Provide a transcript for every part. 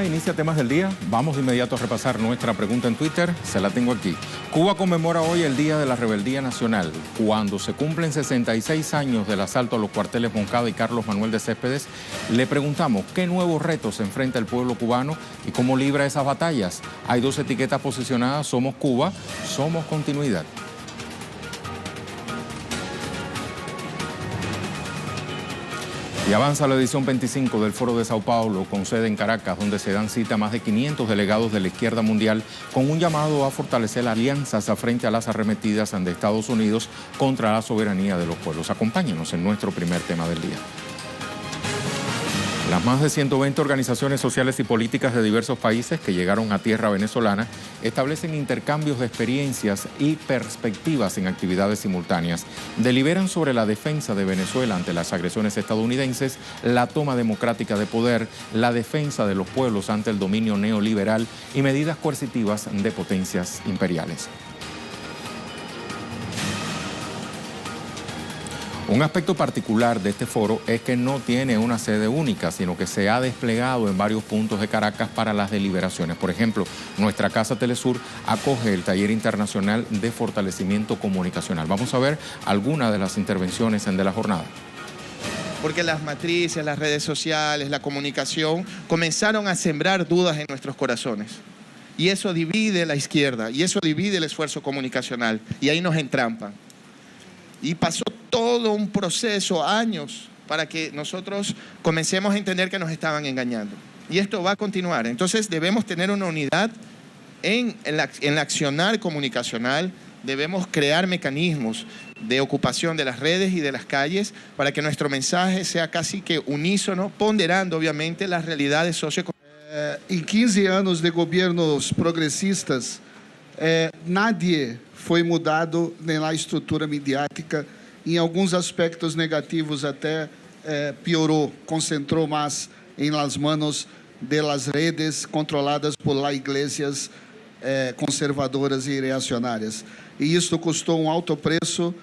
Panamá inicia temas del día. Vamos de inmediato a repasar nuestra pregunta en Twitter. Se la tengo aquí. Cuba conmemora hoy el Día de la Rebeldía Nacional. Cuando se cumplen 66 años del asalto a los cuarteles Moncada y Carlos Manuel de Céspedes, le preguntamos qué nuevos retos se enfrenta el pueblo cubano y cómo libra esas batallas. Hay dos etiquetas posicionadas: somos Cuba, somos continuidad. Y avanza la edición 25 del Foro de Sao Paulo, con sede en Caracas, donde se dan cita más de 500 delegados de la izquierda mundial, con un llamado a fortalecer alianzas frente a las arremetidas de Estados Unidos contra la soberanía de los pueblos. Acompáñenos en nuestro primer tema del día. Las más de 120 organizaciones sociales y políticas de diversos países que llegaron a tierra venezolana establecen intercambios de experiencias y perspectivas en actividades simultáneas. Deliberan sobre la defensa de Venezuela ante las agresiones estadounidenses, la toma democrática de poder, la defensa de los pueblos ante el dominio neoliberal y medidas coercitivas de potencias imperiales. Un aspecto particular de este foro es que no tiene una sede única, sino que se ha desplegado en varios puntos de Caracas para las deliberaciones. Por ejemplo, nuestra Casa Telesur acoge el Taller Internacional de Fortalecimiento Comunicacional. Vamos a ver algunas de las intervenciones de la jornada. Porque las matrices, las redes sociales, la comunicación comenzaron a sembrar dudas en nuestros corazones. Y eso divide la izquierda, y eso divide el esfuerzo comunicacional, y ahí nos entrampan. Y pasó todo un proceso, años, para que nosotros comencemos a entender que nos estaban engañando. Y esto va a continuar. Entonces debemos tener una unidad en el accionar comunicacional. Debemos crear mecanismos de ocupación de las redes y de las calles para que nuestro mensaje sea casi que unísono, ponderando obviamente las realidades socioeconómicas. En 15 anos de gobiernos progresistas, nadie foi mudado na estrutura midiática. Em alguns aspectos negativos até piorou, concentrou mais em las manos de las redes controladas por las iglesias conservadoras e reacionárias. E isso custou um alto preço.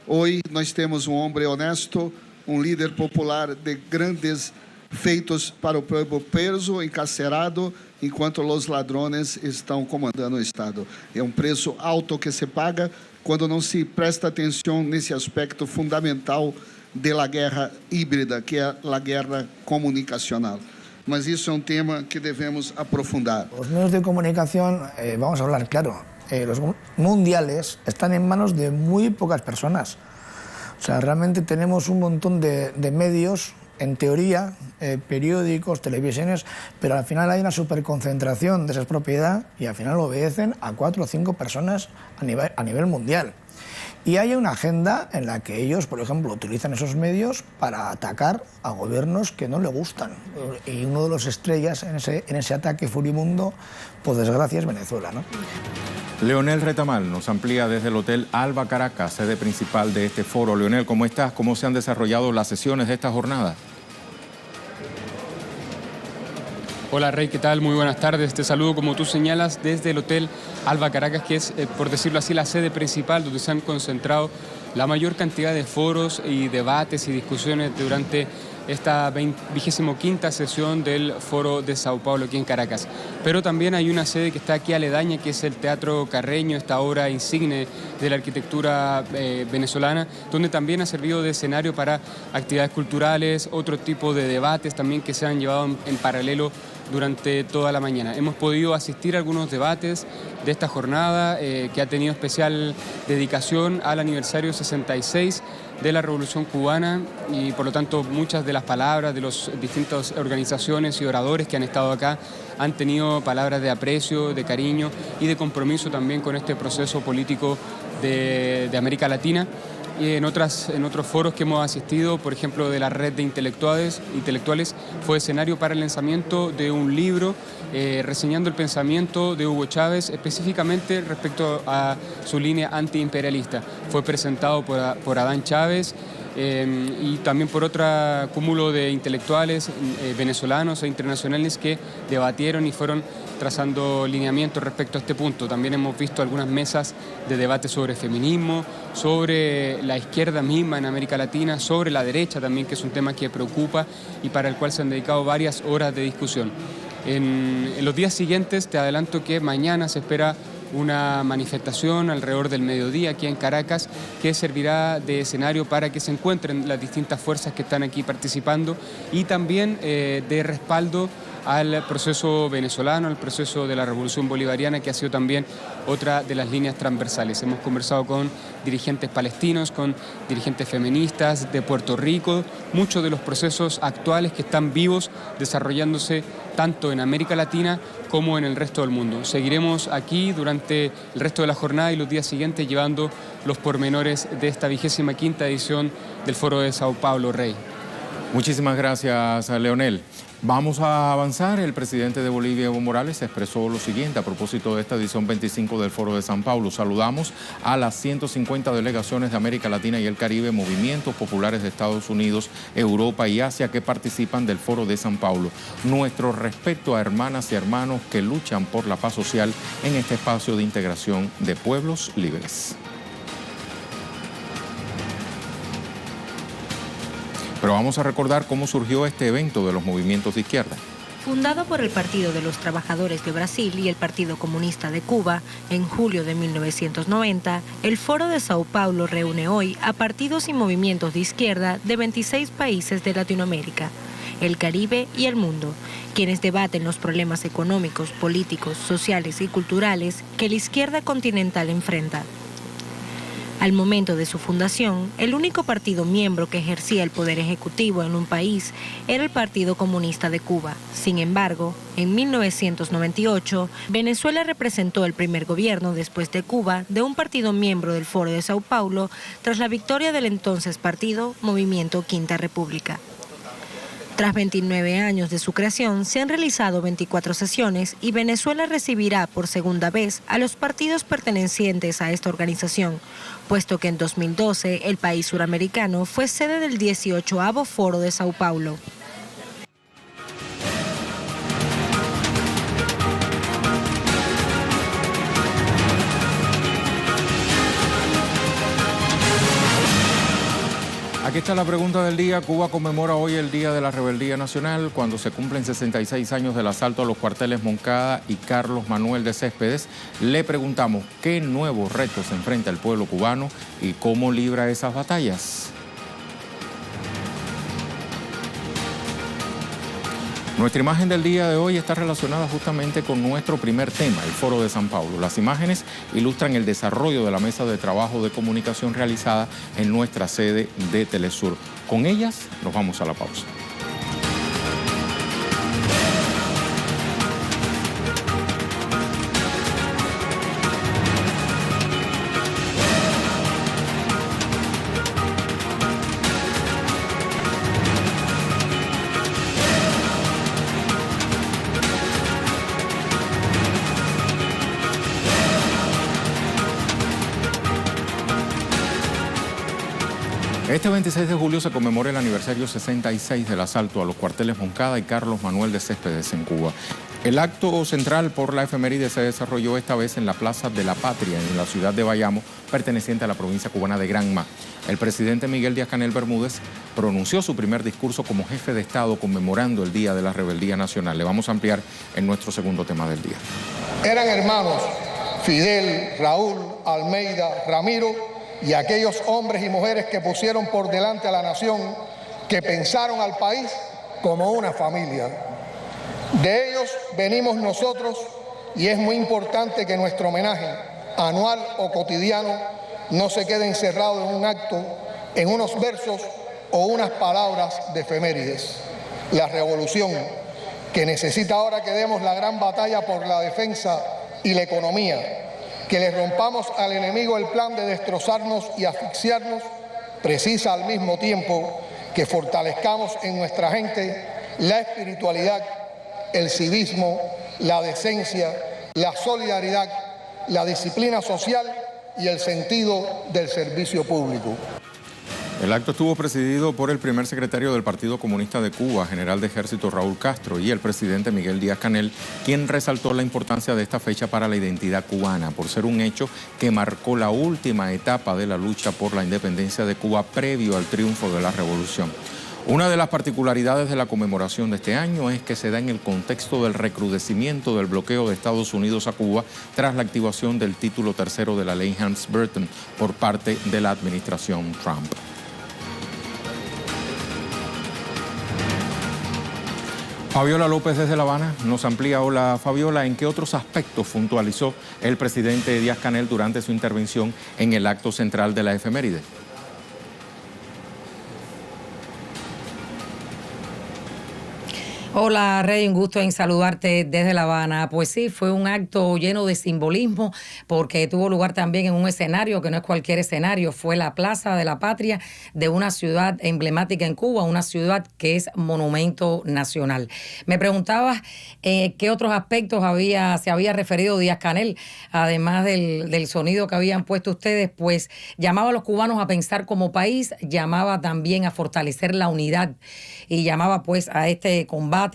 Hoje nós temos um homem honesto, um líder popular de grandes feitos para o povo preso, encarcerado, enquanto os ladrones estão comandando o Estado. É um preço alto que se paga quando não se presta atenção nesse aspecto fundamental da guerra híbrida, que é a guerra comunicacional. Mas isso é um tema que devemos aprofundar. Los medios de comunicación, vamos a hablar claro, los mundiales están en manos de muy pocas personas. O sea, realmente tenemos un montón de medios, en teoría, periódicos, televisiones, pero al final hay una superconcentración de esa propiedad y al final obedecen a 4 o 5 personas a nivel mundial. Y hay una agenda en la que ellos, por ejemplo, utilizan esos medios para atacar a gobiernos que no le gustan. Y uno de los estrellas en ese ataque furibundo, por desgracia, es Venezuela, ¿no? Leonel Retamal nos amplía desde el Hotel Alba Caracas, sede principal de este foro. Leonel, ¿cómo estás? ¿Cómo se han desarrollado las sesiones de esta jornada? Hola Rey, ¿qué tal? Muy buenas tardes. Te saludo, como tú señalas, desde el Hotel Alba Caracas, que es, por decirlo así, la sede principal donde se han concentrado la mayor cantidad de foros y debates y discusiones durante esta 25ª sesión del Foro de Sao Paulo aquí en Caracas. Pero también hay una sede que está aquí aledaña, que es el Teatro Carreño, esta obra insigne de la arquitectura venezolana, donde también ha servido de escenario para actividades culturales, otro tipo de debates también que se han llevado en paralelo durante toda la mañana. Hemos podido asistir a algunos debates de esta jornada que ha tenido especial dedicación al aniversario 66 de la Revolución Cubana y por lo tanto muchas de las palabras de las distintas organizaciones y oradores que han estado acá han tenido palabras de aprecio, de cariño y de compromiso también con este proceso político de América Latina. Y en otros foros que hemos asistido, por ejemplo de la red de intelectuales, fue escenario para el lanzamiento de un libro reseñando el pensamiento de Hugo Chávez, específicamente respecto a su línea antiimperialista. Fue presentado por Adán Chávez y también por otro cúmulo de intelectuales venezolanos e internacionales que debatieron y fueron trazando lineamientos respecto a este punto. También hemos visto algunas mesas de debate sobre feminismo, sobre la izquierda misma en América Latina, sobre la derecha también, que es un tema que preocupa y para el cual se han dedicado varias horas de discusión. En los días siguientes te adelanto que mañana se espera una manifestación alrededor del mediodía aquí en Caracas que servirá de escenario para que se encuentren las distintas fuerzas que están aquí participando y también de respaldo al proceso venezolano, al proceso de la Revolución Bolivariana, que ha sido también otra de las líneas transversales. Hemos conversado con dirigentes palestinos, con dirigentes feministas de Puerto Rico, muchos de los procesos actuales que están vivos, desarrollándose tanto en América Latina como en el resto del mundo. Seguiremos aquí durante el resto de la jornada y los días siguientes llevando los pormenores de esta 25ª edición del Foro de Sao Paulo, Rey. Muchísimas gracias, Leonel. Vamos a avanzar. El presidente de Bolivia, Evo Morales, expresó lo siguiente a propósito de esta edición 25 del Foro de San Paulo. Saludamos a las 150 delegaciones de América Latina y el Caribe, movimientos populares de Estados Unidos, Europa y Asia que participan del Foro de San Paulo. Nuestro respeto a hermanas y hermanos que luchan por la paz social en este espacio de integración de pueblos libres. Pero vamos a recordar cómo surgió este evento de los movimientos de izquierda. Fundado por el Partido de los Trabajadores de Brasil y el Partido Comunista de Cuba en julio de 1990, el Foro de Sao Paulo reúne hoy a partidos y movimientos de izquierda de 26 países de Latinoamérica, el Caribe y el mundo, quienes debaten los problemas económicos, políticos, sociales y culturales que la izquierda continental enfrenta. Al momento de su fundación, el único partido miembro que ejercía el poder ejecutivo en un país era el Partido Comunista de Cuba. Sin embargo, en 1998, Venezuela representó el primer gobierno después de Cuba de un partido miembro del Foro de Sao Paulo tras la victoria del entonces partido Movimiento Quinta República. Tras 29 años de su creación, se han realizado 24 sesiones y Venezuela recibirá por segunda vez a los partidos pertenecientes a esta organización, puesto que en 2012 el país suramericano fue sede del 18º Foro de Sao Paulo. Aquí está la pregunta del día. Cuba conmemora hoy el Día de la Rebeldía Nacional, cuando se cumplen 66 años del asalto a los cuarteles Moncada y Carlos Manuel de Céspedes. Le preguntamos qué nuevos retos enfrenta el pueblo cubano y cómo libra esas batallas. Nuestra imagen del día de hoy está relacionada justamente con nuestro primer tema, el Foro de San Paulo. Las imágenes ilustran el desarrollo de la mesa de trabajo de comunicación realizada en nuestra sede de Telesur. Con ellas nos vamos a la pausa. Este 26 de julio se conmemora el aniversario 66 del asalto a los cuarteles Moncada y Carlos Manuel de Céspedes en Cuba. El acto central por la efeméride se desarrolló esta vez en la Plaza de la Patria, en la ciudad de Bayamo, perteneciente a la provincia cubana de Granma. El presidente Miguel Díaz-Canel Bermúdez pronunció su primer discurso como jefe de Estado conmemorando el Día de la Rebeldía Nacional. Le vamos a ampliar en nuestro segundo tema del día. Eran hermanos Fidel, Raúl, Almeida, Ramiro y aquellos hombres y mujeres que pusieron por delante a la nación, que pensaron al país como una familia. De ellos venimos nosotros y es muy importante que nuestro homenaje, anual o cotidiano, no se quede encerrado en un acto, en unos versos o unas palabras de efemérides. La revolución, que necesita ahora que demos la gran batalla por la defensa y la economía, que le rompamos al enemigo el plan de destrozarnos y asfixiarnos, precisa al mismo tiempo que fortalezcamos en nuestra gente la espiritualidad, el civismo, la decencia, la solidaridad, la disciplina social y el sentido del servicio público. El acto estuvo presidido por el primer secretario del Partido Comunista de Cuba, general de ejército Raúl Castro, y el presidente Miguel Díaz-Canel, quien resaltó la importancia de esta fecha para la identidad cubana, por ser un hecho que marcó la última etapa de la lucha por la independencia de Cuba previo al triunfo de la revolución. Una de las particularidades de la conmemoración de este año es que se da en el contexto del recrudecimiento del bloqueo de Estados Unidos a Cuba tras la activación del título tercero de la ley Helms-Burton por parte de la administración Trump. Fabiola López desde La Habana nos amplía. Hola Fabiola, ¿en qué otros aspectos puntualizó el presidente Díaz-Canel durante su intervención en el acto central de la efeméride? Hola Rey, un gusto en saludarte desde La Habana. Pues sí, fue un acto lleno de simbolismo porque tuvo lugar también en un escenario que no es cualquier escenario, fue la Plaza de la Patria de una ciudad emblemática en Cuba, una ciudad que es monumento nacional. Me preguntabas qué otros aspectos se había referido Díaz-Canel, además del sonido que habían puesto ustedes, pues llamaba a los cubanos a pensar como país, llamaba también a fortalecer la unidad y llamaba pues a este combate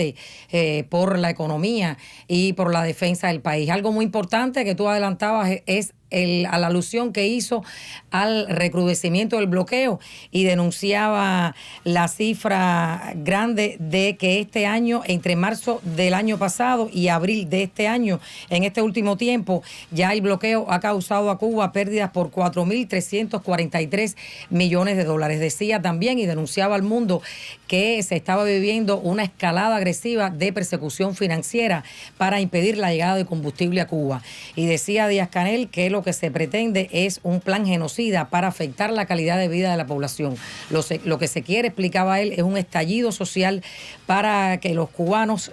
por la economía y por la defensa del país. Algo muy importante que tú adelantabas es a la alusión que hizo al recrudecimiento del bloqueo y denunciaba la cifra grande de que este año, entre marzo del año pasado y abril de este año, en este último tiempo, ya el bloqueo ha causado a Cuba pérdidas por 4.343 millones de dólares. Decía también y denunciaba al mundo que se estaba viviendo una escalada agresiva de persecución financiera para impedir la llegada de combustible a Cuba. Y decía Díaz-Canel que lo que se pretende es un plan genocida para afectar la calidad de vida de la población. Lo que se quiere, explicaba él, es un estallido social para que los cubanos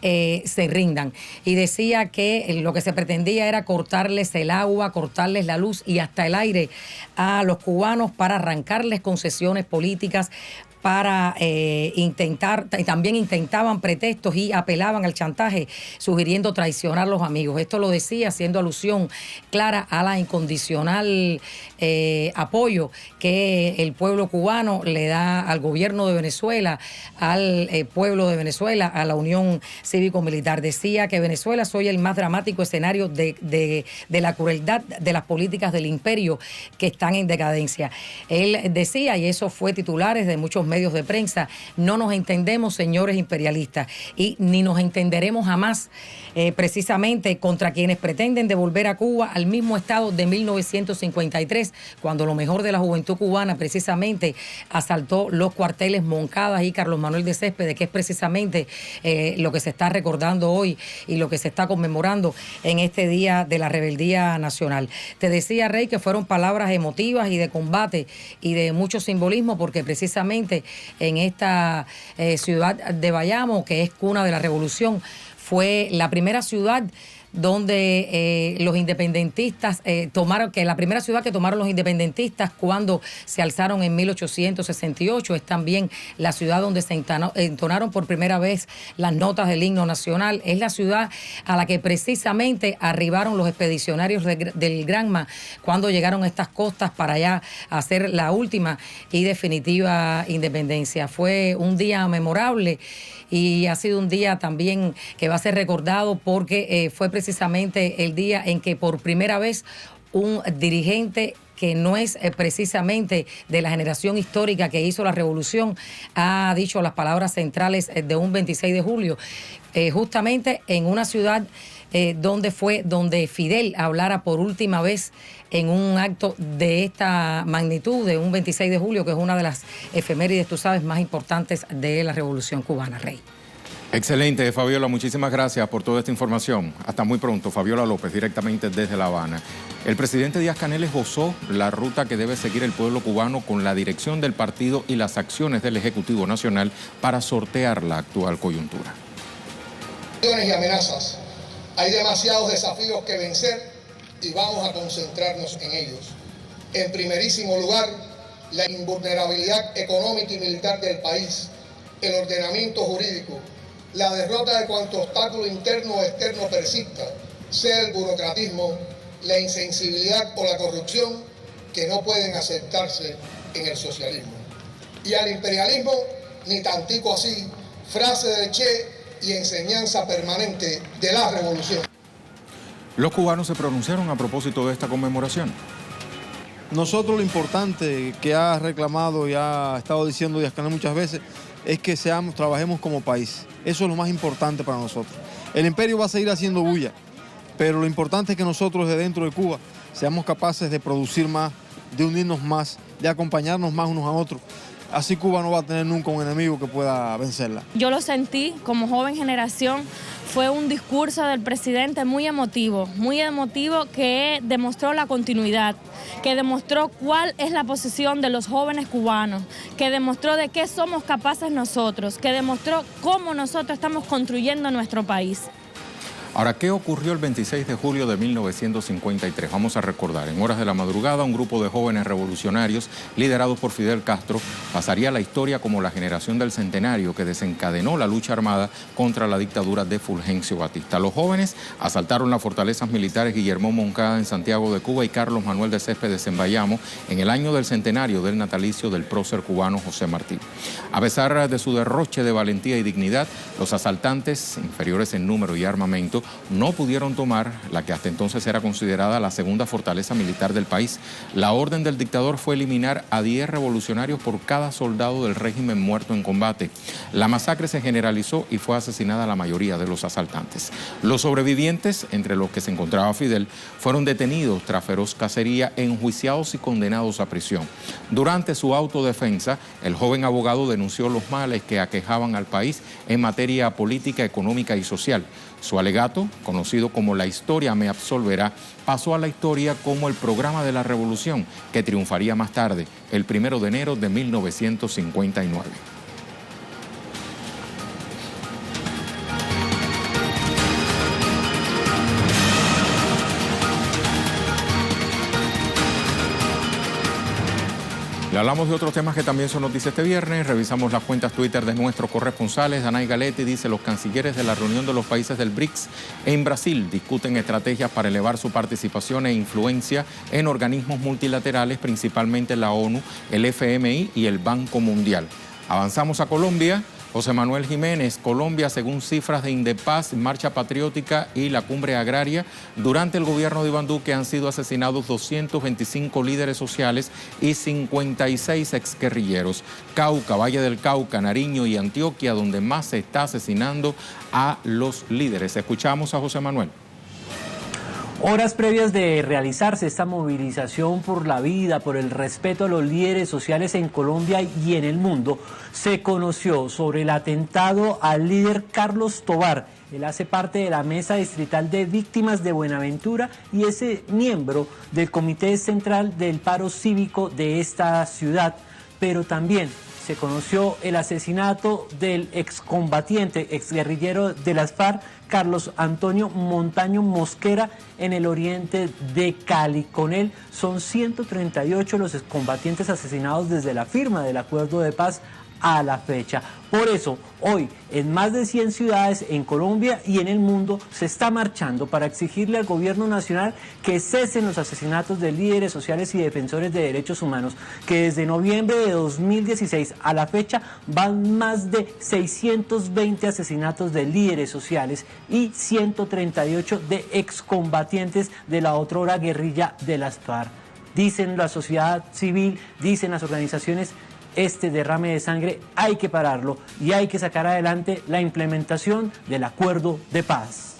se rindan. Y decía que lo que se pretendía era cortarles el agua, cortarles la luz y hasta el aire a los cubanos para arrancarles concesiones políticas, para también intentaban pretextos y apelaban al chantaje, sugiriendo traicionar a los amigos. Esto lo decía haciendo alusión clara a la incondicional apoyo que el pueblo cubano le da al gobierno de Venezuela, al pueblo de Venezuela, a la Unión Cívico-Militar. Decía que Venezuela es hoy el más dramático escenario de la crueldad de las políticas del imperio que están en decadencia. Él decía, y eso fue titulares de muchos medios de prensa, no nos entendemos, señores imperialistas, y ni nos entenderemos jamás precisamente contra quienes pretenden devolver a Cuba al mismo estado de 1953, cuando lo mejor de la juventud cubana precisamente asaltó los cuarteles Moncada y Carlos Manuel de Céspedes, que es precisamente lo que se está recordando hoy y lo que se está conmemorando en este Día de la Rebeldía Nacional. Te decía, Rey, que fueron palabras emotivas y de combate y de mucho simbolismo, porque precisamente en esta ciudad de Bayamo, que es cuna de la revolución, fue la primera ciudad donde los independentistas la primera ciudad que tomaron los independentistas cuando se alzaron en 1868. Es también la ciudad donde se entonaron por primera vez las notas del himno nacional. Es la ciudad a la que precisamente arribaron los expedicionarios del Granma cuando llegaron a estas costas para allá hacer la última y definitiva independencia. Fue un día memorable y ha sido un día también que va a ser recordado porque fue precisamente el día en que por primera vez un dirigente que no es precisamente de la generación histórica que hizo la revolución ha dicho las palabras centrales de un 26 de julio, justamente en una ciudad donde Fidel hablara por última vez en un acto de esta magnitud, de un 26 de julio, que es una de las efemérides, tú sabes, más importantes de la Revolución Cubana, Rey. Excelente, Fabiola, muchísimas gracias por toda esta información. Hasta muy pronto. Fabiola López, directamente desde La Habana. El presidente Díaz-Canel esbozó la ruta que debe seguir el pueblo cubano con la dirección del partido y las acciones del Ejecutivo Nacional para sortear la actual coyuntura. Y amenazas. Hay demasiados desafíos que vencer y vamos a concentrarnos en ellos. En primerísimo lugar, la invulnerabilidad económica y militar del país, el ordenamiento jurídico, la derrota de cuanto obstáculo interno o externo persista, sea el burocratismo, la insensibilidad o la corrupción, que no pueden aceptarse en el socialismo. Y al imperialismo, ni tantico así, frase del Che y enseñanza permanente de la revolución. Los cubanos se pronunciaron a propósito de esta conmemoración. Nosotros lo importante que ha reclamado y ha estado diciendo Díaz-Canel muchas veces es que trabajemos como país. Eso es lo más importante para nosotros. El imperio va a seguir haciendo bulla, pero lo importante es que nosotros de dentro de Cuba seamos capaces de producir más, de unirnos más, de acompañarnos más unos a otros. Así Cuba no va a tener nunca un enemigo que pueda vencerla. Yo lo sentí como joven generación. Fue un discurso del presidente muy emotivo que demostró la continuidad, que demostró cuál es la posición de los jóvenes cubanos, que demostró de qué somos capaces nosotros, que demostró cómo nosotros estamos construyendo nuestro país. Ahora, ¿qué ocurrió el 26 de julio de 1953? Vamos a recordar, en horas de la madrugada, un grupo de jóvenes revolucionarios, liderados por Fidel Castro, pasaría a la historia como la generación del centenario que desencadenó la lucha armada contra la dictadura de Fulgencio Batista. Los jóvenes asaltaron las fortalezas militares Guillermo Moncada en Santiago de Cuba y Carlos Manuel de Céspedes en Bayamo en el año del centenario del natalicio del prócer cubano José Martí. A pesar de su derroche de valentía y dignidad, los asaltantes, inferiores en número y armamento, no pudieron tomar la que hasta entonces era considerada la segunda fortaleza militar del país. La orden del dictador fue eliminar a 10 revolucionarios por cada soldado del régimen muerto en combate. La masacre se generalizó y fue asesinada la mayoría de los asaltantes. Los sobrevivientes, entre los que se encontraba Fidel, fueron detenidos tras feroz cacería, enjuiciados y condenados a prisión. Durante su autodefensa, el joven abogado denunció los males que aquejaban al país en materia política, económica y social. Su alegato, conocido como La historia me absolverá, pasó a la historia como el programa de la revolución, que triunfaría más tarde, el 1 de enero de 1959. Le hablamos de otros temas que también son noticias este viernes. Revisamos las cuentas Twitter de nuestros corresponsales. Danay Galetti dice: los cancilleres de la reunión de los países del BRICS en Brasil discuten estrategias para elevar su participación e influencia en organismos multilaterales, principalmente la ONU, el FMI y el Banco Mundial. Avanzamos a Colombia. José Manuel Jiménez, Colombia, según cifras de Indepaz, Marcha Patriótica y la Cumbre Agraria, durante el gobierno de Iván Duque han sido asesinados 225 líderes sociales y 56 exguerrilleros. Cauca, Valle del Cauca, Nariño y Antioquia, donde más se está asesinando a los líderes. Escuchamos a José Manuel. Horas previas de realizarse esta movilización por la vida, por el respeto a los líderes sociales en Colombia y en el mundo, se conoció sobre el atentado al líder Carlos Tovar. Él hace parte de la Mesa Distrital de Víctimas de Buenaventura y es miembro del Comité Central del Paro Cívico de esta ciudad, pero también se conoció el asesinato del excombatiente, exguerrillero de las FARC, Carlos Antonio Montaño Mosquera, en el oriente de Cali. Con él son 138 los excombatientes asesinados desde la firma del acuerdo de paz a la fecha. Por eso, hoy, en más de 100 ciudades en Colombia y en el mundo, se está marchando para exigirle al gobierno nacional que cesen los asesinatos de líderes sociales y defensores de derechos humanos, que desde noviembre de 2016 a la fecha van más de 620 asesinatos de líderes sociales y 138 de excombatientes de la otrora guerrilla de las FARC. Dicen la sociedad civil, dicen las organizaciones, este derrame de sangre hay que pararlo y hay que sacar adelante la implementación del acuerdo de paz.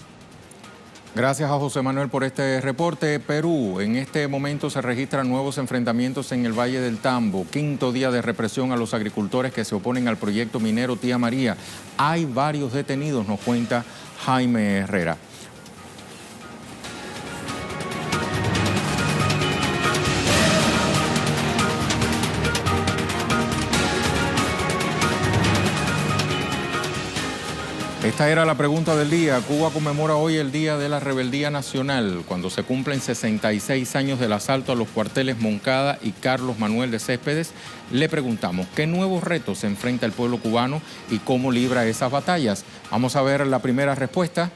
Gracias a José Manuel por este reporte. Perú, en este momento se registran nuevos enfrentamientos en el Valle del Tambo. 5º día de represión a los agricultores que se oponen al proyecto minero Tía María. Hay varios detenidos, nos cuenta Jaime Herrera. Esta era la pregunta del día. Cuba conmemora hoy el Día de la Rebeldía Nacional, cuando se cumplen 66 años del asalto a los cuarteles Moncada y Carlos Manuel de Céspedes. Le preguntamos qué nuevos retos se enfrenta el pueblo cubano y cómo libra esas batallas. Vamos a ver la primera respuesta.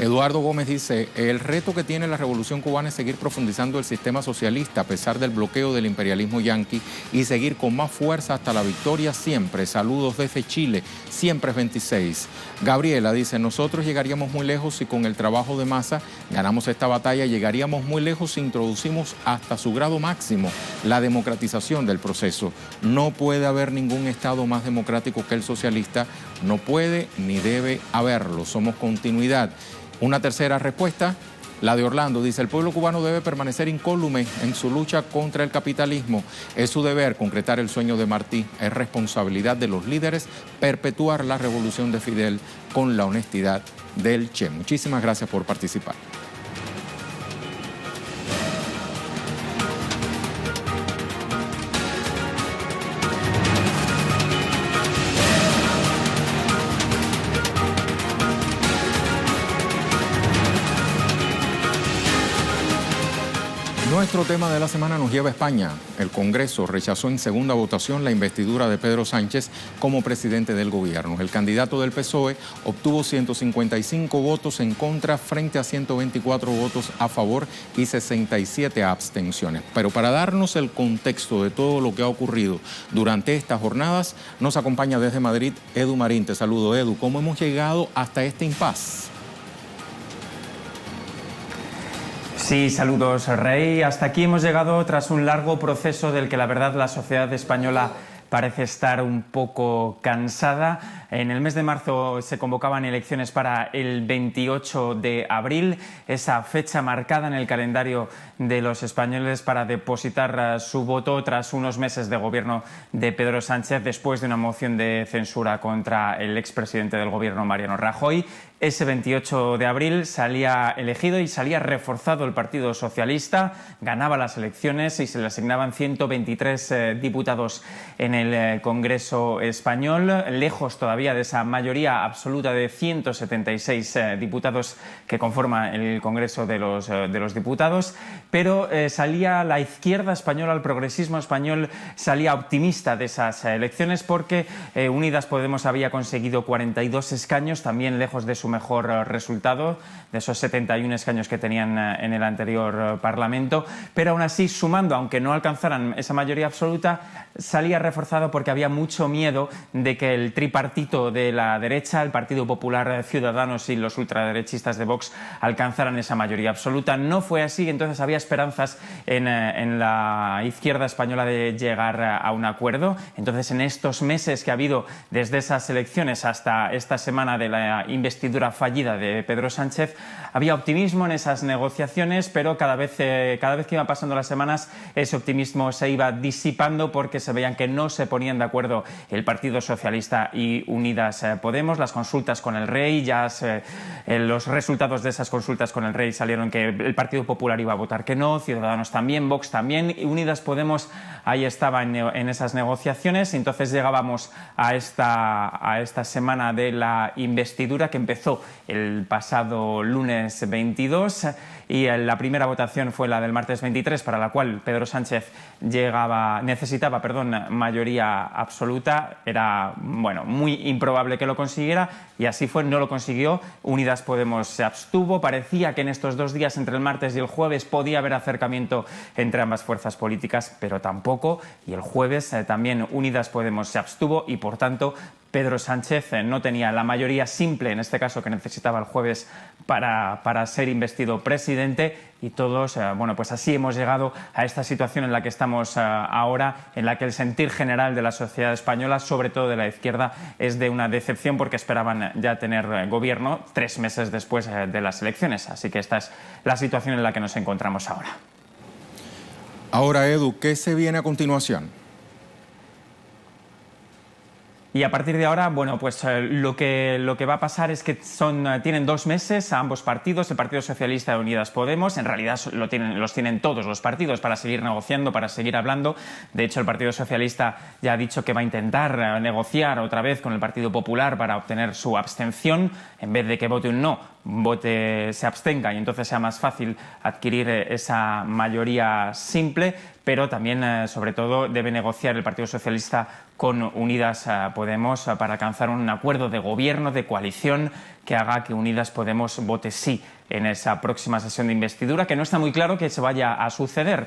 Eduardo Gómez dice, el reto que tiene la Revolución Cubana es seguir profundizando el sistema socialista a pesar del bloqueo del imperialismo yanqui y seguir con más fuerza hasta la victoria siempre. Saludos desde Chile, siempre es 26. Gabriela dice, nosotros llegaríamos muy lejos si con el trabajo de masa ganamos esta batalla, llegaríamos muy lejos si introducimos hasta su grado máximo la democratización del proceso. No puede haber ningún Estado más democrático que el socialista, no puede ni debe haberlo, somos continuidad. Una tercera respuesta, la de Orlando, dice, el pueblo cubano debe permanecer incólume en su lucha contra el capitalismo. Es su deber concretar el sueño de Martí, es responsabilidad de los líderes perpetuar la revolución de Fidel con la honestidad del Che. Muchísimas gracias por participar. Nuestro tema de la semana nos lleva a España. El Congreso rechazó en segunda votación la investidura de Pedro Sánchez como presidente del gobierno. El candidato del PSOE obtuvo 155 votos en contra frente a 124 votos a favor y 67 abstenciones. Pero para darnos el contexto de todo lo que ha ocurrido durante estas jornadas, nos acompaña desde Madrid Edu Marín. Te saludo, Edu. ¿Cómo hemos llegado hasta este impasse? Sí, saludos, Rey. Hasta aquí hemos llegado tras un largo proceso del que la verdad la sociedad española parece estar un poco cansada. En el mes de marzo se convocaban elecciones para el 28 de abril, esa fecha marcada en el calendario de los españoles para depositar su voto tras unos meses de gobierno de Pedro Sánchez después de una moción de censura contra el expresidente del gobierno, Mariano Rajoy. Ese 28 de abril salía elegido y salía reforzado el Partido Socialista, ganaba las elecciones y se le asignaban 123 diputados en el Congreso español, lejos todavía de esa mayoría absoluta de 176 diputados que conforma el Congreso de los Diputados, pero salía la izquierda española, el progresismo español salía optimista de esas elecciones porque Unidas Podemos había conseguido 42 escaños, también lejos de su mejor resultado, de esos 71 escaños que tenían en el anterior Parlamento, pero aún así, sumando, aunque no alcanzaran esa mayoría absoluta, salía reforzado porque había mucho miedo de que el tripartito de la derecha, el Partido Popular, Ciudadanos y los ultraderechistas de Vox, alcanzaran esa mayoría absoluta. No fue así, entonces había esperanzas en la izquierda española de llegar a un acuerdo. Entonces, en estos meses que ha habido desde esas elecciones hasta esta semana de la investidura fallida de Pedro Sánchez, había optimismo en esas negociaciones, pero cada vez que iban pasando las semanas ese optimismo se iba disipando porque se veían que no se ponían de acuerdo el Partido Socialista y Unidas Podemos. Las consultas con el Rey, los resultados de esas consultas con el Rey salieron que el Partido Popular iba a votar que no, Ciudadanos también, Vox también, y Unidas Podemos ahí estaba en esas negociaciones. Entonces llegábamos a esta semana de la investidura que empezó el pasado lunes 22 y la primera votación fue la del martes 23, para la cual Pedro Sánchez necesitaba mayoría absoluta. Era muy improbable que lo consiguiera y así fue, no lo consiguió. Unidas Podemos se abstuvo. Parecía que en estos 2 días, entre el martes y el jueves, podía haber acercamiento entre ambas fuerzas políticas, pero tampoco. Y el jueves también Unidas Podemos se abstuvo y, por tanto, Pedro Sánchez no tenía la mayoría simple, en este caso, que necesitaba el jueves para ser investido presidente, y todos, pues así hemos llegado a esta situación en la que estamos ahora, en la que el sentir general de la sociedad española, sobre todo de la izquierda, es de una decepción porque esperaban ya tener gobierno 3 meses después de las elecciones. Así que esta es la situación en la que nos encontramos ahora. Ahora, Edu, ¿qué se viene a continuación? Y a partir de ahora, pues lo que va a pasar es que tienen 2 meses a ambos partidos, el Partido Socialista y Unidas Podemos. En realidad los tienen todos los partidos para seguir negociando, para seguir hablando. De hecho, el Partido Socialista ya ha dicho que va a intentar negociar otra vez con el Partido Popular para obtener su abstención. En vez de que vote un no, se abstenga y entonces sea más fácil adquirir esa mayoría simple. pero también, sobre todo, debe negociar el Partido Socialista con Unidas Podemos para alcanzar un acuerdo de gobierno, de coalición, que haga que Unidas Podemos vote sí en esa próxima sesión de investidura, que no está muy claro que se vaya a suceder.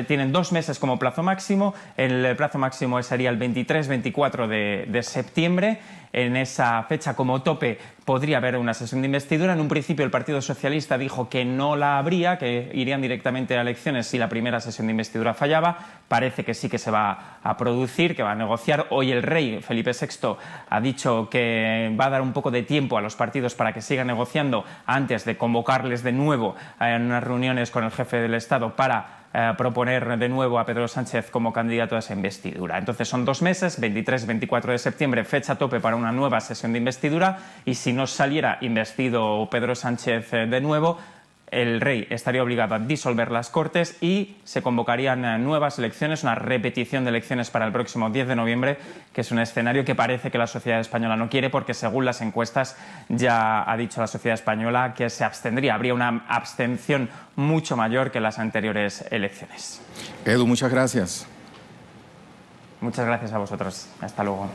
Tienen 2 meses como plazo máximo, el plazo máximo sería el 23-24 de septiembre. En esa fecha, como tope, podría haber una sesión de investidura. En un principio el Partido Socialista dijo que no la habría, que irían directamente a elecciones si la primera sesión de investidura fallaba. Parece que sí que se va a producir, que va a negociar. Hoy el rey, Felipe VI, ha dicho que va a dar un poco de tiempo a los partidos para que sigan negociando antes de convocarles de nuevo en unas reuniones con el jefe del Estado para proponer de nuevo a Pedro Sánchez como candidato a esa investidura. Entonces son 2 meses, 23-24 de septiembre, fecha tope para una nueva sesión de investidura, y si no saliera investido Pedro Sánchez de nuevo, el rey estaría obligado a disolver las Cortes y se convocarían nuevas elecciones, una repetición de elecciones para el próximo 10 de noviembre, que es un escenario que parece que la sociedad española no quiere, porque según las encuestas ya ha dicho la sociedad española que se abstendría, habría una abstención mucho mayor que en las anteriores elecciones. Edu, muchas gracias. Muchas gracias a vosotros. Hasta luego.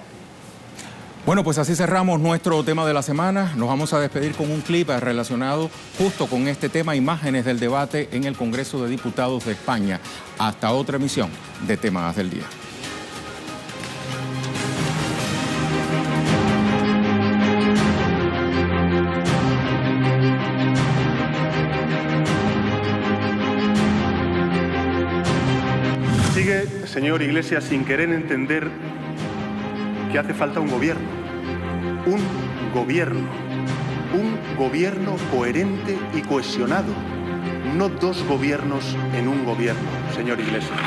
Bueno, pues así cerramos nuestro tema de la semana. Nos vamos a despedir con un clip relacionado justo con este tema, imágenes del debate en el Congreso de Diputados de España. Hasta otra emisión de Temas del Día. Sigue, señor Iglesias, sin querer entender que hace falta un gobierno coherente y cohesionado, no 2 gobiernos en un gobierno, señor Iglesias.